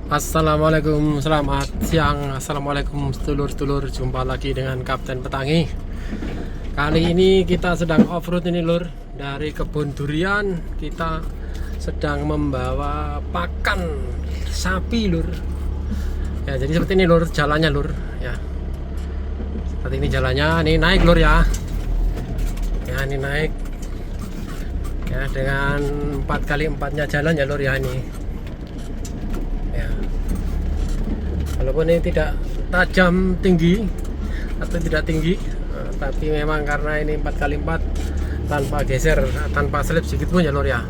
Assalamualaikum, selamat siang. Assalamualaikum sedulur-sedulur, jumpa lagi dengan Kapten Petangi. Kali ini kita sedang off-road ini lur. Dari kebun durian kita sedang membawa pakan sapi lur. Ya, jadi seperti ini lur jalannya lur. Ya, seperti ini jalannya. Ini naik lur ya. Ya, ini naik. Ya, dengan 4x4-nya jalan ya lur ya ini. Walaupun ini tidak tajam tinggi atau tidak tinggi, tapi memang karena ini 4x4 tanpa geser, tanpa selip sedikit pun ya lor ya.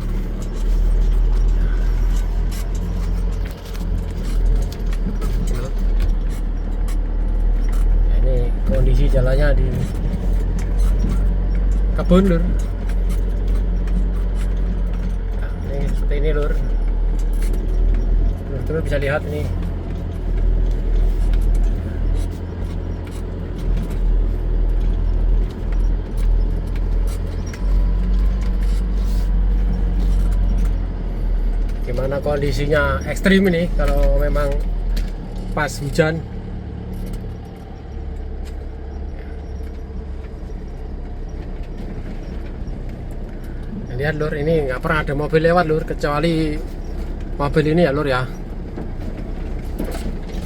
Ini kondisi jalannya di kebun lur. Nah, ini seperti ini lur. Terus bisa lihat ini. Gimana kondisinya ekstrim ini kalau memang pas hujan. Lihat lur, ini nggak pernah ada mobil lewat lur, kecuali mobil ini ya lur ya.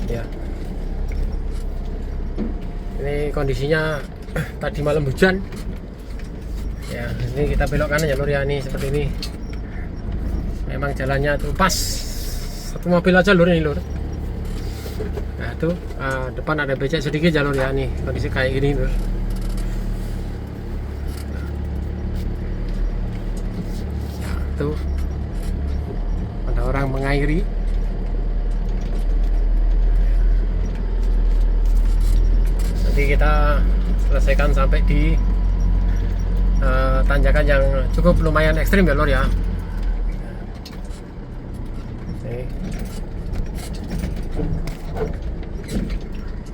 Ya, ini kondisinya tadi malam hujan. Ya, ini kita belok kanan ya lur ya, ini seperti ini. Memang jalannya tuh pas satu mobil aja lur ini lur. Nah tuh depan ada becek sedikit jalur ya, nih kondisi kayak gini lur. Ya, tuh ada orang mengairi. Nanti kita selesaikan sampai di tanjakan yang cukup lumayan ekstrim ya lur ya.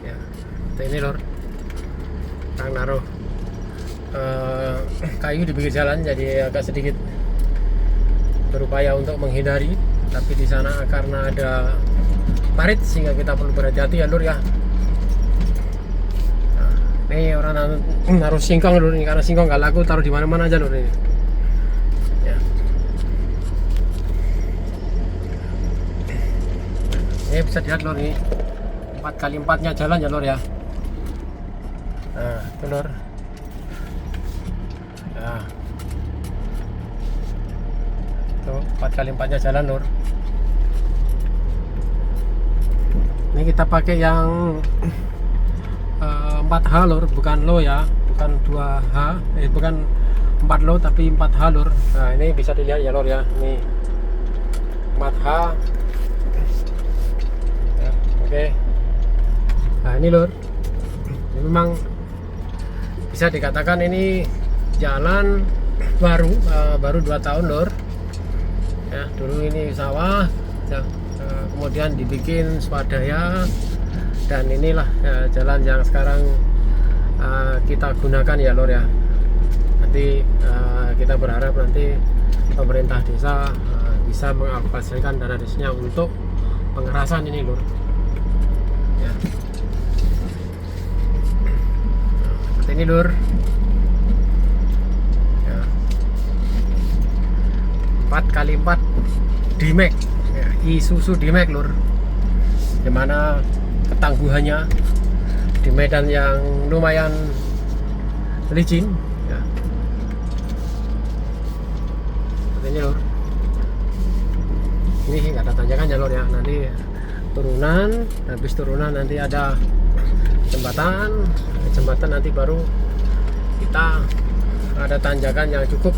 Ya, ini lor, Kang naruh kayu di pinggir jalan, jadi agak sedikit berupaya untuk menghindari, tapi di sana karena ada parit sehingga kita perlu berhati-hati ya lur ya. Nah, ini orang naruh singkong lur, ini karena singkong nggak laku, taruh di mana-mana aja lur ini. Ya. Ini bisa dilihat lor, ini 4x4-nya jalan ya lor ya. Nah itu lor ya, itu 4x4-nya jalan lor. Ini kita pakai yang 4H lor, bukan low ya, bukan 2H, bukan 4 low tapi 4H lor. Nah ini bisa dilihat ya lor ya, ini 4H. Oke. Nah ini lur, ini memang bisa dikatakan ini jalan baru 2 tahun lur. Ya, dulu ini sawah, ya, kemudian dibikin swadaya, dan inilah jalan yang sekarang kita gunakan ya lur ya. Nanti kita berharap nanti pemerintah desa bisa mengalokasikan dana desanya untuk pengerasan ini lur. Ya. Seperti ini lur ya. 4x4 D-Max ya, Isuzu D-Max lur, dimana ketangguhannya di medan yang lumayan licin ya. Seperti ini lur, ini nggak ada tanjakan ya lur ya. Nanti turunan, habis turunan nanti ada jembatan nanti baru kita ada tanjakan yang cukup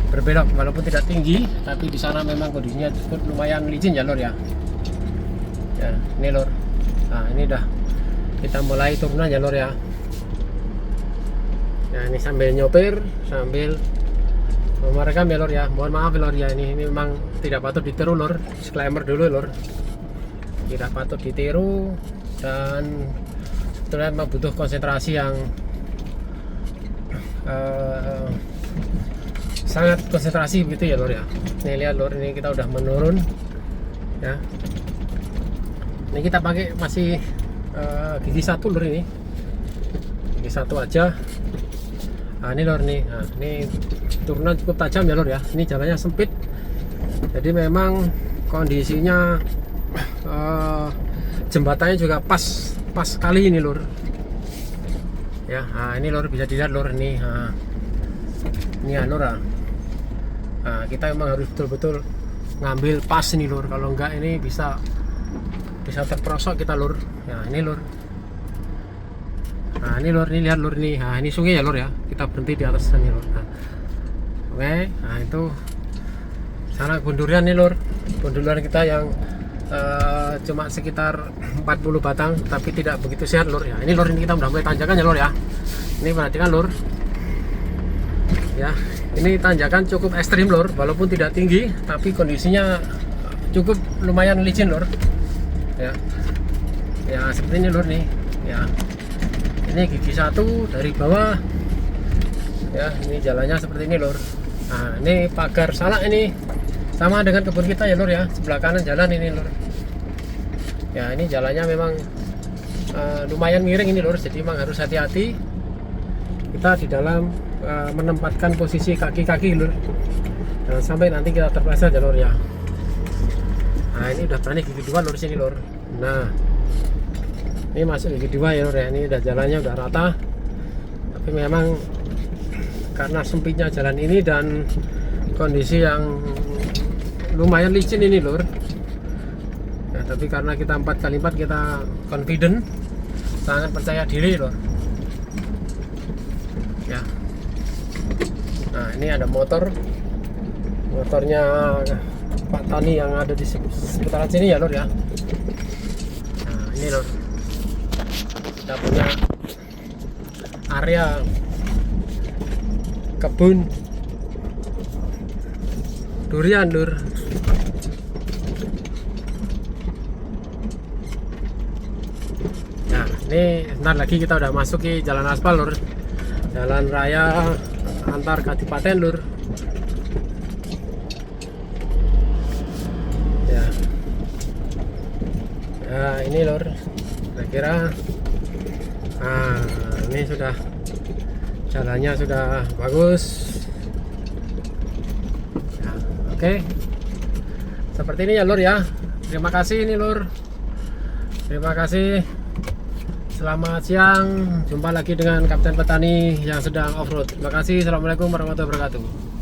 berbelok, walaupun tidak tinggi, tapi di sana memang kondisinya cukup lumayan licin ya lor ya. Ya ini lor, nah ini dah kita mulai turunan ya lor ya. Ya ini sambil nyopir sambil merekam ya lor ya. Mohon maaf lor ya, ini memang tidak patut ditiru lor, disclaimer dulu lor, tidak patut ditiru, dan sebetulnya memang butuh konsentrasi yang sangat konsentrasi begitu ya lor ya. Nih lihat lor, ini kita udah menurun ya. Ini kita pakai masih gigi 1 lur, ini gigi 1 aja. Nah ini lur nih, nah, ini turunan cukup tajam ya lur ya. Ini jalannya sempit, jadi memang kondisinya jembatannya juga pas sekali ini lur ya. Nah ini lur, bisa dilihat lur ini. Nah, ini ya lur. Nah kita memang harus betul-betul ngambil pas ini lur, kalau enggak ini bisa terperosok kita lur ya. Ini lur, nah ini lur, ini lihat lur ini. Nah ini sungai ya lur ya, kita berhenti di atas ini lur. Nah, oke, nah itu sana kebun durian nih lur, kebun durian kita yang cuma sekitar 40 batang tapi tidak begitu sehat lur ya. Ini lur, ini kita udah mulai tanjakan ya lur ya. Ini perhatikan lur ya, ini tanjakan cukup ekstrim lur, walaupun tidak tinggi tapi kondisinya cukup lumayan licin lur ya. Ya seperti ini lur nih ya. Ini gigi 1 dari bawah ya, ini jalannya seperti ini lur. Nah ini pagar salak, ini sama dengan kebun kita ya lur ya, sebelah kanan jalan ini lur ya. Ini jalannya memang lumayan miring ini lur, jadi memang harus hati-hati kita di dalam menempatkan posisi kaki-kaki lur, jangan sampai nanti kita terpleset ya lur ya. Nah ini udah berani gigi 2 lur sini lur. Nah ini masuk gigi 2 ya lur ya. Ini udah jalannya udah rata, tapi memang karena sempitnya jalan ini dan kondisi yang lumayan licin ini lur ya, tapi karena kita 4x4 kita confident, sangat percaya diri lur ya. Nah ini ada motornya Pak Tani yang ada di seputaran sini ya lur ya. Nah ini lur, kita punya area kebun durian lur. Nah ini sebentar lagi kita udah masuk ke jalan aspal lur, jalan raya antar kadipaten lur ya. Nah ini lur, kira-kira nah ini sudah jalannya sudah bagus ya. Oke, seperti ini ya lur ya. Terima kasih ini lur, terima kasih. Selamat siang, jumpa lagi dengan Kapten Petani yang sedang off-road. Terima kasih, assalamualaikum warahmatullahi wabarakatuh.